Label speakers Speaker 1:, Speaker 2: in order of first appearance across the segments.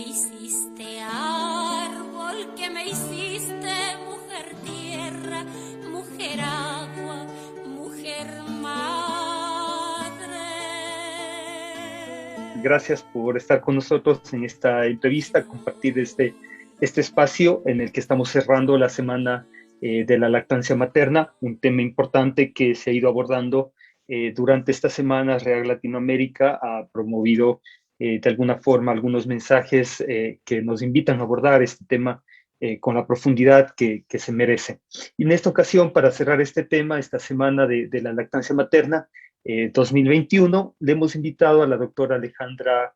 Speaker 1: hiciste árbol, que me hiciste mujer tierra, mujer agua, mujer madre.
Speaker 2: Gracias por estar con nosotros en esta entrevista, compartir este espacio en el que estamos cerrando la semana de la lactancia materna, un tema importante que se ha ido abordando durante esta semana. Real Latinoamérica ha promovido de alguna forma algunos mensajes que nos invitan a abordar este tema con la profundidad que se merece. Y en esta ocasión, para cerrar este tema, esta semana de la lactancia materna, 2021, le hemos invitado a la doctora Alejandra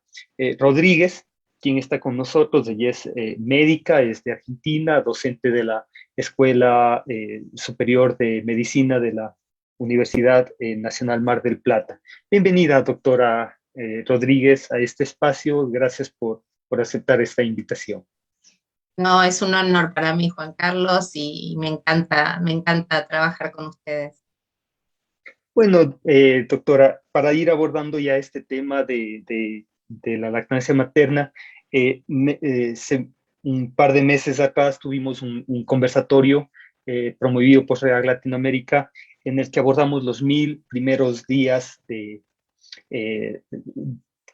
Speaker 2: Rodríguez, quien está con nosotros. Ella es médica, es de Argentina, docente de la Escuela Superior de Medicina de la Universidad Nacional Mar del Plata. Bienvenida, doctora Rodríguez, a este espacio. Gracias por aceptar esta invitación.
Speaker 3: No, es un honor para mí, Juan Carlos, y me encanta trabajar con ustedes.
Speaker 2: Bueno, doctora, para ir abordando ya este tema de la lactancia materna, un par de meses atrás tuvimos un conversatorio promovido por Real Latinoamérica en el que abordamos los 1000 primeros días eh,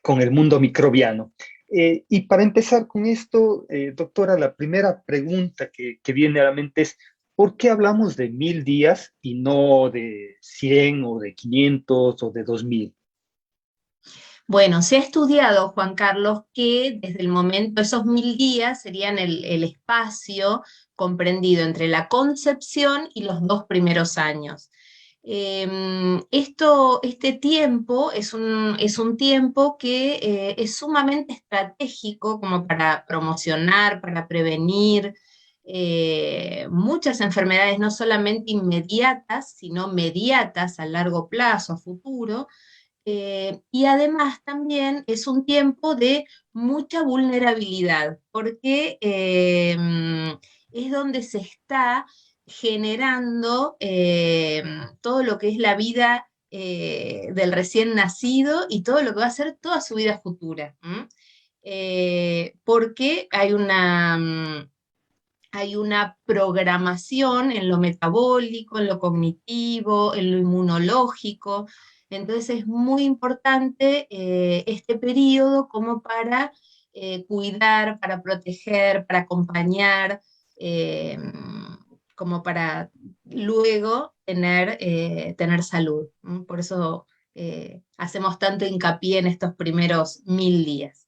Speaker 2: con el mundo microbiano. Y para empezar con esto, doctora, la primera pregunta que viene a la mente es: ¿por qué hablamos de 1000 días y no de 100 o de 500 o de 2000?
Speaker 3: Bueno, se ha estudiado, Juan Carlos, que desde el momento, esos 1000 días serían el espacio comprendido entre la concepción y los 2 primeros años. Este tiempo es un tiempo que es sumamente estratégico como para promocionar, para prevenir muchas enfermedades, no solamente inmediatas, sino mediatas a largo plazo, a futuro. Y además también es un tiempo de mucha vulnerabilidad, porque es donde se está generando todo lo que es la vida del recién nacido y todo lo que va a ser toda su vida futura. Porque hay una programación en lo metabólico, en lo cognitivo, en lo inmunológico. Entonces es muy importante este periodo como para cuidar, para proteger, para acompañar, eh, como para luego tener salud. Por eso hacemos tanto hincapié en estos primeros 1000 días.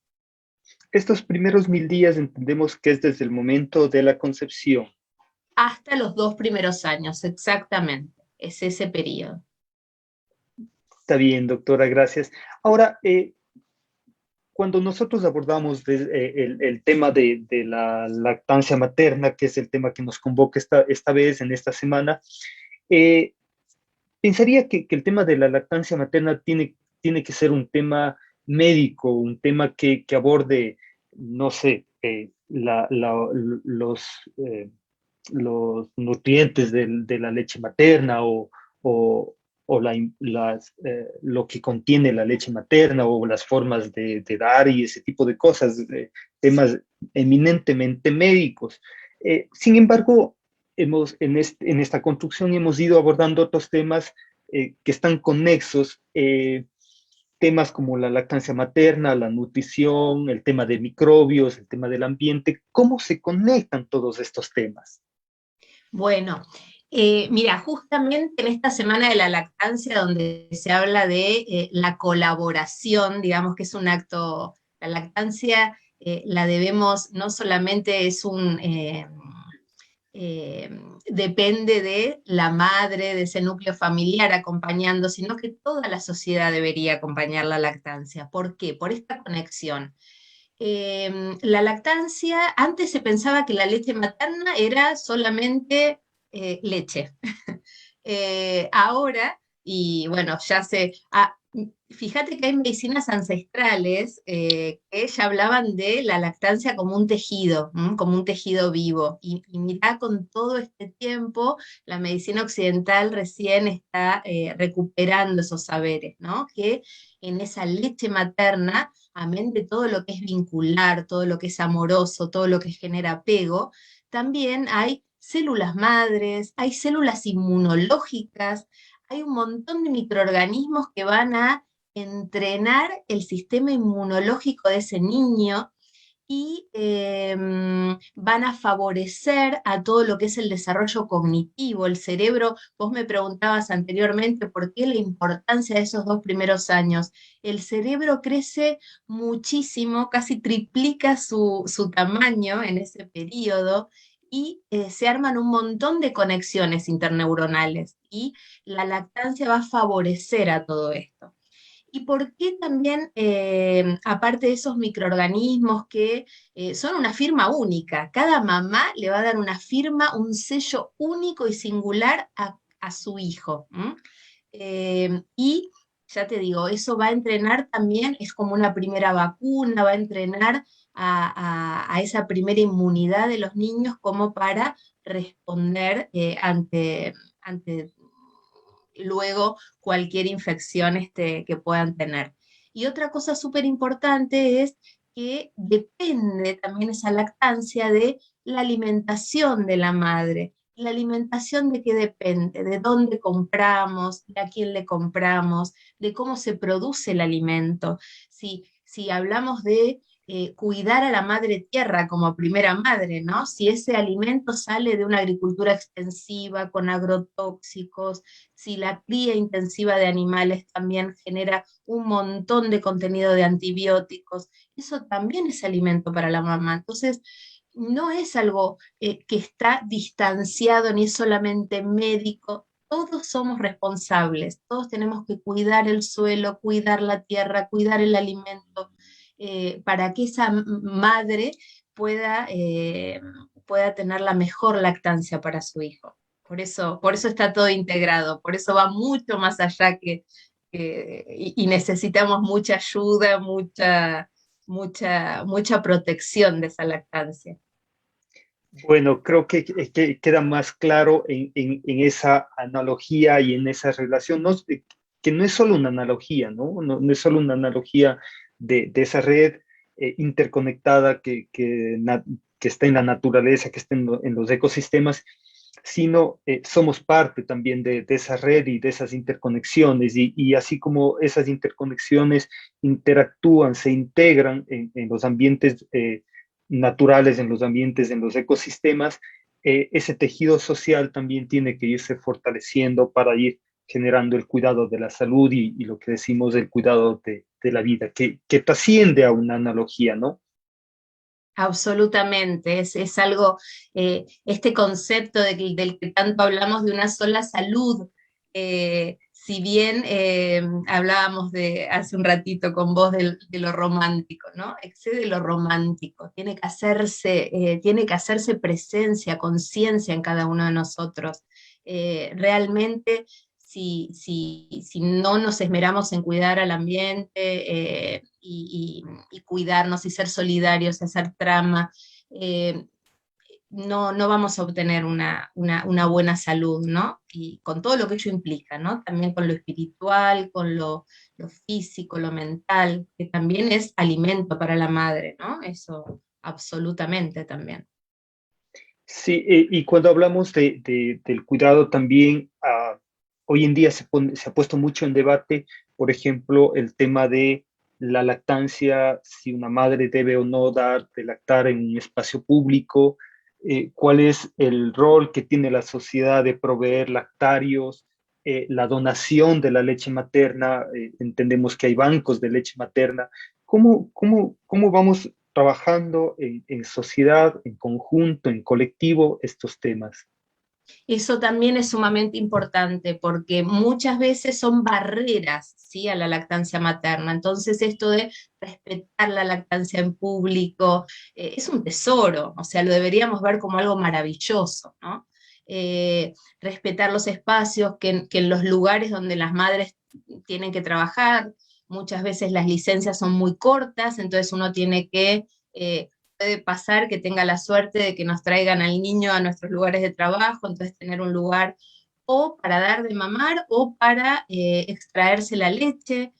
Speaker 2: Estos primeros 1000 días entendemos que es desde el momento de la concepción.
Speaker 3: Hasta los 2 primeros años, exactamente. Es ese periodo.
Speaker 2: Está bien, doctora, gracias. Ahora, cuando nosotros abordamos el tema de la lactancia materna, que es el tema que nos convoca esta vez, en esta semana, eh, pensaría que el tema de la lactancia materna tiene que ser un tema médico, un tema que aborde, no sé, eh, los nutrientes de la leche materna o, lo que contiene la leche materna o las formas de dar y ese tipo de cosas, temas eminentemente médicos. Sin embargo, en esta construcción hemos ido abordando otros temas que están conexos. Temas como la lactancia materna, la nutrición, el tema de microbios, el tema del ambiente. ¿Cómo se conectan todos estos temas?
Speaker 3: Bueno, mira, justamente en esta semana de la lactancia, donde se habla de la colaboración, digamos que es un acto, la lactancia la debemos, no solamente eh, depende de la madre, de ese núcleo familiar acompañando, sino que toda la sociedad debería acompañar la lactancia. ¿Por qué? Por esta conexión. La lactancia, antes se pensaba que la leche materna era solamente leche. Ahora, y bueno, fíjate que hay medicinas ancestrales que ya hablaban de la lactancia como un tejido, como un tejido vivo. Y mirá, con todo este tiempo, la medicina occidental recién está recuperando esos saberes, ¿no? Que en esa leche materna amén de todo lo que es vincular, todo lo que es amoroso, todo lo que genera apego, también hay células madres, hay células inmunológicas, hay un montón de microorganismos que van a entrenar el sistema inmunológico de ese niño y van a favorecer a todo lo que es el desarrollo cognitivo. El cerebro, vos me preguntabas anteriormente por qué la importancia de esos 2 primeros años. El cerebro crece muchísimo, casi triplica su tamaño en ese periodo y se arman un montón de conexiones interneuronales y la lactancia va a favorecer a todo esto. ¿Y por qué también, aparte de esos microorganismos que son una firma única, cada mamá le va a dar una firma, un sello único y singular a su hijo? Y ya te digo, eso va a entrenar también, es como una primera vacuna, va a entrenar a esa primera inmunidad de los niños como para responder ante luego cualquier infección que puedan tener. Y otra cosa súper importante es que depende también esa lactancia de la alimentación de la madre. ¿La alimentación de qué depende? De dónde compramos, de a quién le compramos, de cómo se produce el alimento. Si hablamos de cuidar a la madre tierra como primera madre, ¿no? Si ese alimento sale de una agricultura extensiva con agrotóxicos, si la cría intensiva de animales también genera un montón de contenido de antibióticos, eso también es alimento para la mamá. Entonces, no es algo que está distanciado ni es solamente médico. Todos somos responsables, todos tenemos que cuidar el suelo, cuidar la tierra, cuidar el alimento, para que esa madre pueda, pueda tener la mejor lactancia para su hijo. Por eso está todo integrado, por eso va mucho más allá y necesitamos mucha ayuda, mucha protección de esa lactancia.
Speaker 2: Bueno, creo que queda más claro en esa analogía y en esa relación, ¿no? Que no es solo una analogía, ¿no? No es solo una analogía de esa red interconectada que está en la naturaleza, que está en los ecosistemas, sino somos parte también de esa red y de esas interconexiones, y así como esas interconexiones interactúan, se integran en los ambientes naturales, en los ambientes, en los ecosistemas, ese tejido social también tiene que irse fortaleciendo para ir generando el cuidado de la salud y lo que decimos el cuidado de la vida, que trasciende a una analogía, ¿no?
Speaker 3: Absolutamente, es algo, este concepto del que tanto hablamos de una sola salud, si bien hablábamos hace un ratito con vos de lo romántico, ¿no? Excede lo romántico, tiene que hacerse presencia, conciencia en cada uno de nosotros. Realmente, si no nos esmeramos en cuidar al ambiente, y cuidarnos y ser solidarios y hacer trama, no vamos a obtener una buena salud, ¿no? Y con todo lo que ello implica, ¿no? También con lo espiritual, con lo físico, lo mental, que también es alimento para la madre, ¿no? Eso absolutamente también.
Speaker 2: Sí, y cuando hablamos del cuidado también, hoy en día se ha puesto mucho en debate, por ejemplo, el tema de la lactancia, si una madre debe o no dar de lactar en un espacio público, cuál es el rol que tiene la sociedad de proveer lactarios, la donación de la leche materna, entendemos que hay bancos de leche materna. ¿Cómo vamos trabajando en sociedad, en conjunto, en colectivo, estos temas?
Speaker 3: Eso también es sumamente importante porque muchas veces son barreras, ¿sí?, a la lactancia materna. Entonces, esto de respetar la lactancia en público es un tesoro, o sea, lo deberíamos ver como algo maravilloso, ¿no? Respetar los espacios que en los lugares donde las madres tienen que trabajar, muchas veces las licencias son muy cortas, entonces uno tiene que puede pasar que tenga la suerte de que nos traigan al niño a nuestros lugares de trabajo, entonces tener un lugar o para dar de mamar o para extraerse la leche.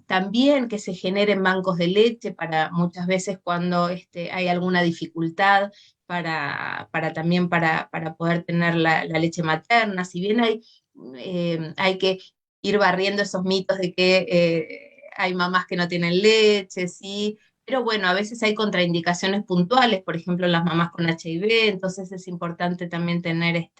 Speaker 3: también que se generen bancos de leche para muchas veces cuando hay alguna dificultad también para poder tener la leche materna. Si bien hay que ir barriendo esos mitos de que hay mamás que no tienen leche, ¿sí? Pero bueno, a veces hay contraindicaciones puntuales, por ejemplo, las mamás con HIV, entonces es importante también tener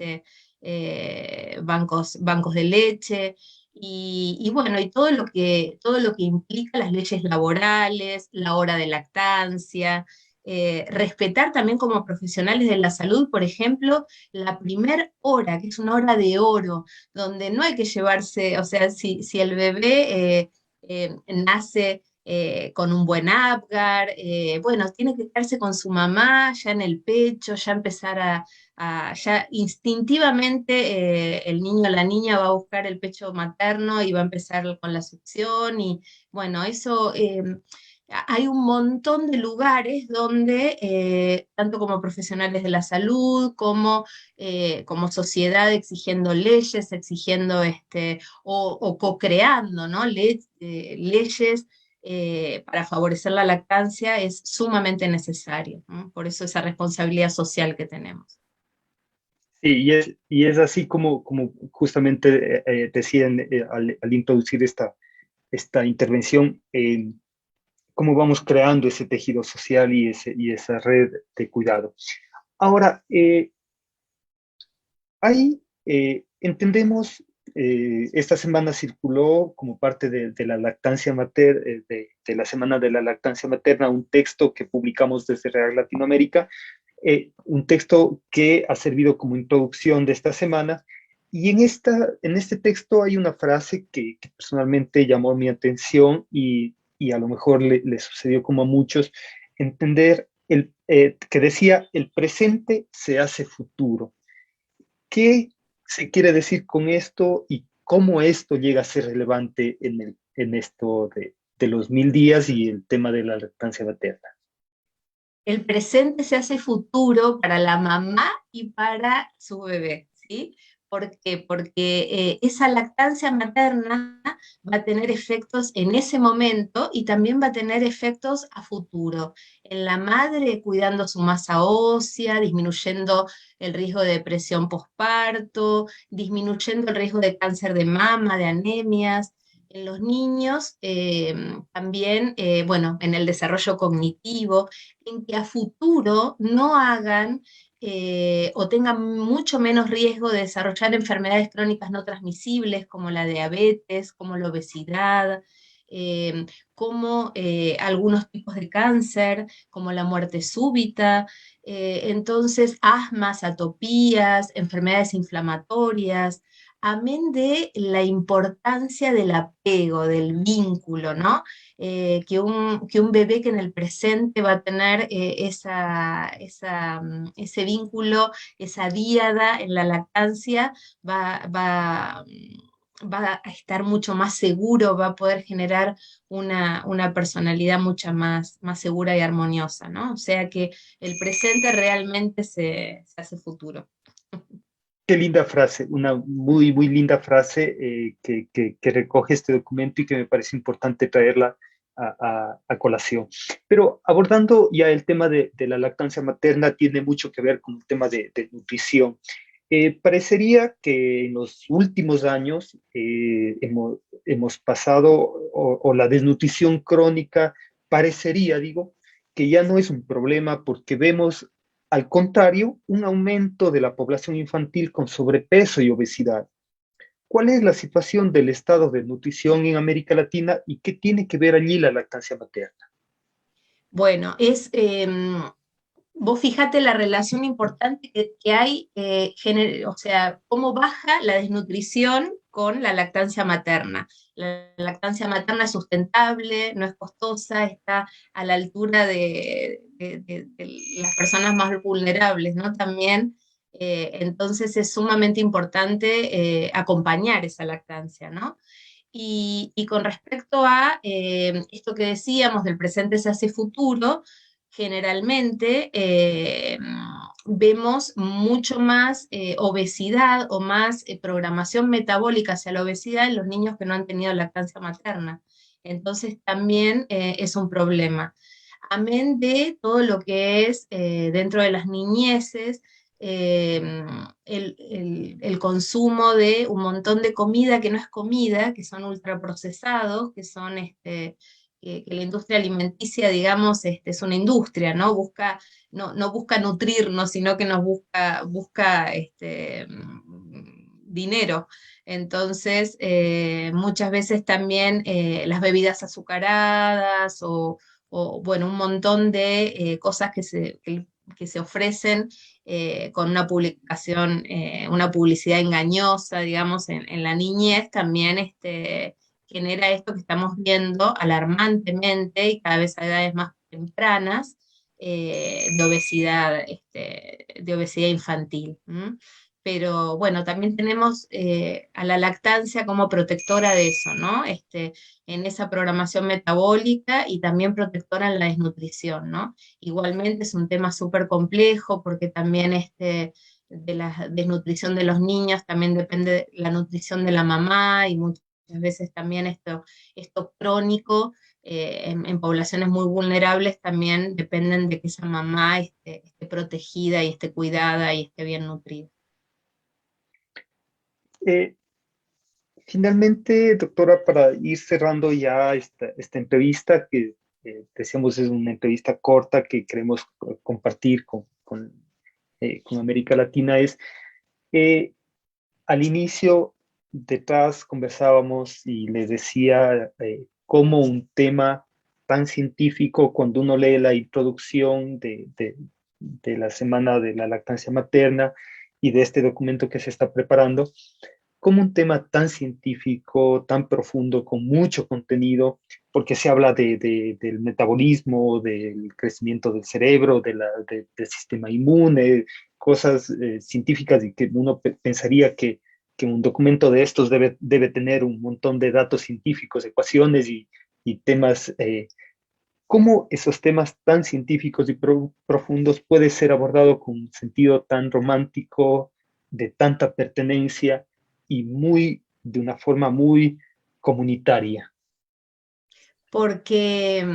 Speaker 3: bancos de leche. Y bueno, y todo lo que implica las leyes laborales, la hora de lactancia, respetar también como profesionales de la salud, por ejemplo, la primer hora, que es una hora de oro, donde no hay que llevarse, o sea, si el bebé nace con un buen Apgar, bueno, tiene que quedarse con su mamá ya en el pecho, ya empezar ya instintivamente el niño o la niña va a buscar el pecho materno y va a empezar con la succión y bueno, eso hay un montón de lugares donde, tanto como profesionales de la salud, como sociedad exigiendo leyes, exigiendo o co-creando, ¿no? Leyes para favorecer la lactancia es sumamente necesario, ¿no? Por eso esa responsabilidad social que tenemos.
Speaker 2: Sí, y es así como justamente decían al introducir esta intervención, cómo vamos creando ese tejido social y esa red de cuidado. Ahora, entendemos, esta semana circuló como parte de la lactancia materna, de la Semana de la Lactancia Materna, un texto que publicamos desde Real Latinoamérica, un texto que ha servido como introducción de esta semana. Y en este texto hay una frase que personalmente llamó mi atención y a lo mejor le sucedió como a muchos, entender que decía, el presente se hace futuro. ¿Qué se quiere decir con esto y cómo esto llega a ser relevante en esto de los 1000 días y el tema de la lactancia materna?
Speaker 3: El presente se hace futuro para la mamá y para su bebé, ¿sí? ¿Por qué? Porque esa lactancia materna va a tener efectos en ese momento y también va a tener efectos a futuro. En la madre, cuidando su masa ósea, disminuyendo el riesgo de depresión postparto, disminuyendo el riesgo de cáncer de mama, de anemias. En los niños, también, bueno, en el desarrollo cognitivo, en que a futuro no hagan o tengan mucho menos riesgo de desarrollar enfermedades crónicas no transmisibles como la diabetes, como la obesidad, como algunos tipos de cáncer, como la muerte súbita, entonces asmas, atopías, enfermedades inflamatorias, amén de la importancia del apego, del vínculo, ¿no? Que un bebé que en el presente va a tener ese vínculo, esa díada en la lactancia, va a estar mucho más seguro, va a poder generar una personalidad mucho más segura y armoniosa, ¿no? O sea que el presente realmente se hace futuro.
Speaker 2: Qué linda frase, una muy, muy linda frase que recoge este documento y que me parece importante traerla a colación. Pero abordando ya el tema de la lactancia materna, tiene mucho que ver con el tema de nutrición. Parecería que en los últimos años hemos pasado, o la desnutrición crónica parecería, digo, que ya no es un problema porque vemos, al contrario, un aumento de la población infantil con sobrepeso y obesidad. ¿Cuál es la situación del estado de nutrición en América Latina y qué tiene que ver allí la lactancia materna?
Speaker 3: Bueno, vos fijate la relación importante que hay, o sea, cómo baja la desnutrición con la lactancia materna. La lactancia materna es sustentable, no es costosa, está a la altura de las personas más vulnerables, ¿no? También, entonces es sumamente importante acompañar esa lactancia, ¿no? Y con respecto a esto que decíamos del presente se hace futuro, generalmente, vemos mucho más obesidad o más programación metabólica hacia la obesidad en los niños que no han tenido lactancia materna. Entonces también es un problema. Amén de todo lo que es dentro de las niñeces, el consumo de un montón de comida que no es comida, que son ultraprocesados, que son que la industria alimenticia, digamos, es una industria, ¿no? No busca nutrirnos, sino que nos busca dinero. Entonces, muchas veces también las bebidas azucaradas o, bueno, un montón de cosas que se ofrecen con una publicación, una publicidad engañosa, digamos, en la niñez, también genera esto que estamos viendo alarmantemente y cada vez a edades más tempranas, de obesidad infantil. ¿M? Pero bueno, también tenemos a la lactancia como protectora de eso, ¿no? En esa programación metabólica y también protectora en la desnutrición, ¿no? Igualmente es un tema súper complejo porque también de la desnutrición de los niños también depende de la nutrición de la mamá y muchas veces también esto crónico en poblaciones muy vulnerables también dependen de que esa mamá esté protegida y esté cuidada y esté bien nutrida.
Speaker 2: Eh, Finalmente, doctora, para ir cerrando ya esta entrevista, que decíamos es una entrevista corta que queremos compartir con América Latina, es eh, al inicio, detrás conversábamos y les decía cómo un tema tan científico, cuando uno lee la introducción de la Semana de la Lactancia Materna y de este documento que se está preparando, como un tema tan científico, tan profundo, con mucho contenido, porque se habla del metabolismo, del crecimiento del cerebro, del sistema inmune, cosas científicas y que uno pensaría que un documento de estos debe tener un montón de datos científicos, ecuaciones y temas. ¿Cómo esos temas tan científicos y profundos puede ser abordado con un sentido tan romántico, de tanta pertenencia y de una forma muy comunitaria?
Speaker 3: Porque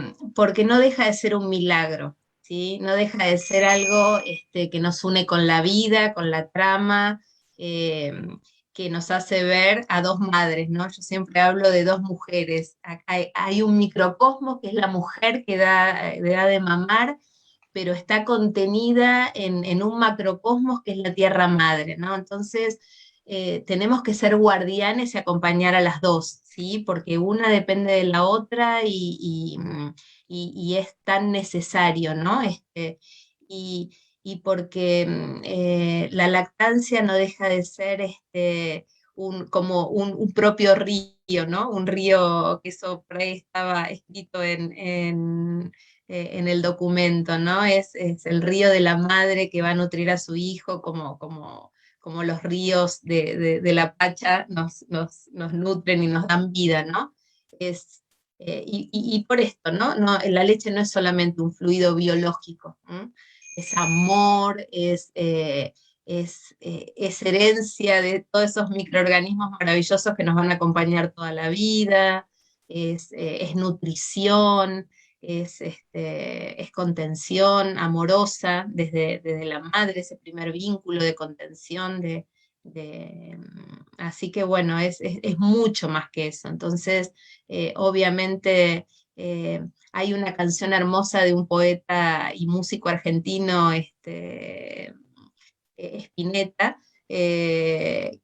Speaker 3: no deja de ser un milagro, ¿sí? No deja de ser algo que nos une con la vida, con la trama, eh, que nos hace ver a dos madres, ¿no? Yo siempre hablo de dos mujeres. Hay un microcosmos que es la mujer que da de mamar, pero está contenida en un macrocosmos que es la tierra madre, ¿no? Entonces, tenemos que ser guardianes y acompañar a las dos, ¿sí? Porque una depende de la otra y es tan necesario, ¿no? Y, y porque la lactancia no deja de ser como un propio río, ¿no? Un río que eso por ahí estaba escrito en el documento, ¿no? Es el río de la madre que va a nutrir a su hijo como los ríos de la Pacha nos nutren y nos dan vida, ¿no? Y por esto, ¿no? La leche no es solamente un fluido biológico, ¿m? Es amor, es herencia de todos esos microorganismos maravillosos que nos van a acompañar toda la vida, es nutrición, es contención amorosa desde la madre, ese primer vínculo de contención, así que bueno, es mucho más que eso. Entonces, obviamente, hay una canción hermosa de un poeta y músico argentino, Spinetta, que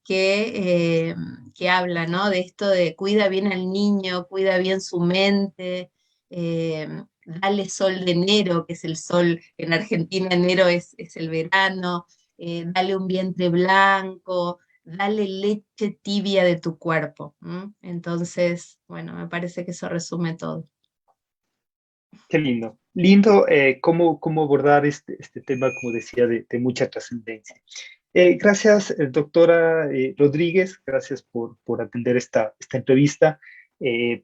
Speaker 3: habla, ¿no? De esto de cuida bien al niño, cuida bien su mente, eh, dale sol de enero, que es el sol, en Argentina enero es el verano, dale un vientre blanco, dale leche tibia de tu cuerpo. ¿M? Entonces, bueno, me parece que eso resume todo.
Speaker 2: Qué lindo. Lindo cómo abordar este tema, como decía, de mucha trascendencia. Gracias, doctora Rodríguez, gracias por atender esta entrevista,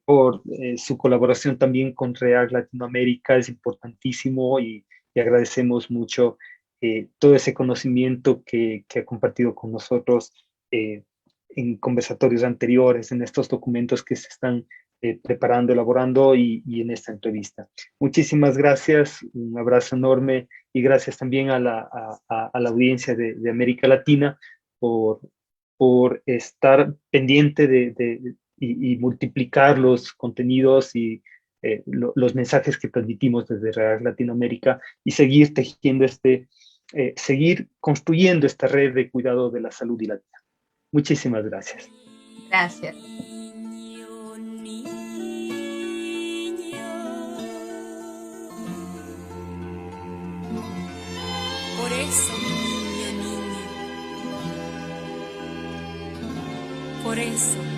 Speaker 2: por su colaboración también con REAC Latinoamérica, es importantísimo y agradecemos mucho todo ese conocimiento que ha compartido con nosotros en conversatorios anteriores, en estos documentos que se están preparando, elaborando y en esta entrevista. Muchísimas gracias, un abrazo enorme y gracias también a la audiencia de América Latina por estar pendiente y multiplicar los contenidos y los mensajes que transmitimos desde Real Latinoamérica y seguir tejiendo seguir construyendo esta red de cuidado de la salud y la vida. Muchísimas gracias.
Speaker 3: Gracias.
Speaker 1: Por eso, mi niño, niña, por eso